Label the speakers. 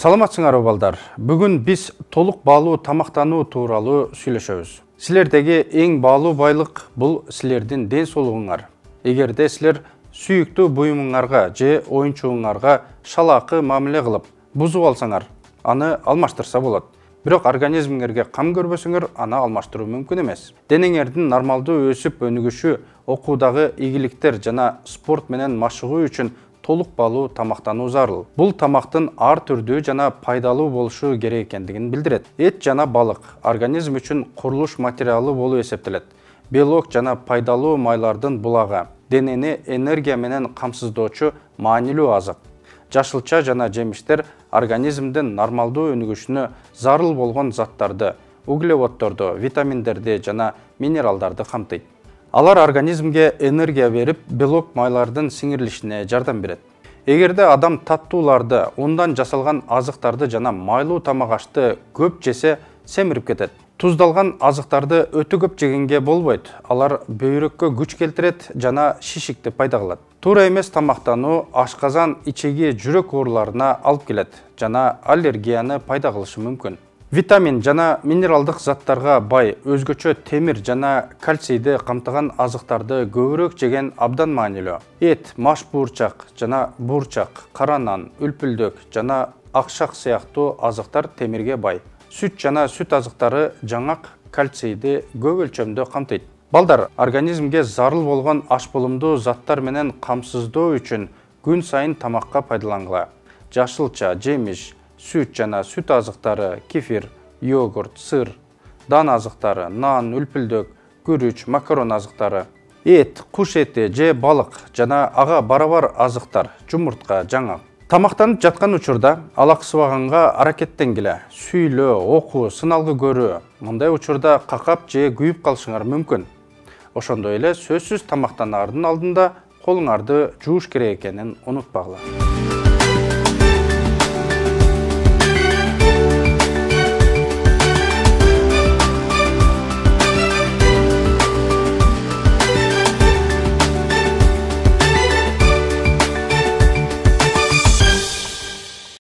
Speaker 1: Саламатсыңарбы балдар. Бүгін біз толық баалуу тамактануу тууралуу сүйлөшөбүз. Силердеги эң баалуу байлык бул силердин ден соолугуңар. Эгерде силер сүйүктүү буюмуңарга же оюнчугуңарга шалаакы мамиле кылып, бузуп алсаңар, аны алмаштырса болот. Бирок организмиңерге кам көрбөсөңөр, аны алмаштыруу мүмкүн эмес. Денеңердин нормалдуу өсүп өнүгүшү, окуудагы ийгиликтер жана спорт менен машыгуу үчүн толук баалуу тамактануу зарыл. Бул тамактын ар түрдүү жана пайдалуу болушу керек экендигин билдирет. Эт жана балык организм үчүн курулуш материалы болуп эсептелет. Белок жана пайдалуу майлардын булагы, денени энергия менен камсыздоочу маанилүү азык. Жашылча жана жемиштер организмдин нормалдуу өнүгүшүнө зарыл болгон заттарды, углеводдорду, витаминдерди жана минералдарды камтыйт. Алар организмге энергия берип, белок майлардын сиңирилишине жардам берет. Эгерде адам таттууларды, ундан жасалган азыктарды жана майлуу тамак ашты көп жесе, семирип кетет. Туздалган азыктарды өтө көп жегенге болбойт. Алар бөйрөккө күч келтирет жана шишикти пайда кылат. Туура эмес тамактануу ашказан, ичеги, жүрөк ооруларына алып келет жана аллергияны пайда кылышы мүмкүн. Витамин жана минералдык заттарга бай, өзгөчө темир жана кальцийди камтыган азыктарды көбүрөөк жеген абдан маанилүү. Эт, маш буурчак жана буурчак, кара нан, үлпүлдөк жана акшак сыяктуу азыктар темирге бай. Сүт жана сүт азыктары жаңак кальцийди көп өлчөмдө камтыйт. Балдар, организмге зарыл болгон ашболумдуу заттар менен камсыздоо үчүн күн сайын тамакка пайдалангыла. Жашылча, жемиш, сүт жана сүт азыктары, кефир, йогурт, сыр, дан азыктары, нан, үлпүлдөк, күрүч, макарон азыктары, эт, куш эти же балык жана ага барабар азыктар, жумуртка, жаңак. Тамактанып жаткан учурда алаксыбаганга аракеттенгиле. Сүйлөө, окуу, сыналгы көрүү. Мындай учурда какап же күйүп калышыңар мүмкүн. Ошондой эле сөзсүз тамактанаардын алдында колуңарды жууш керек экенин унутпагыла.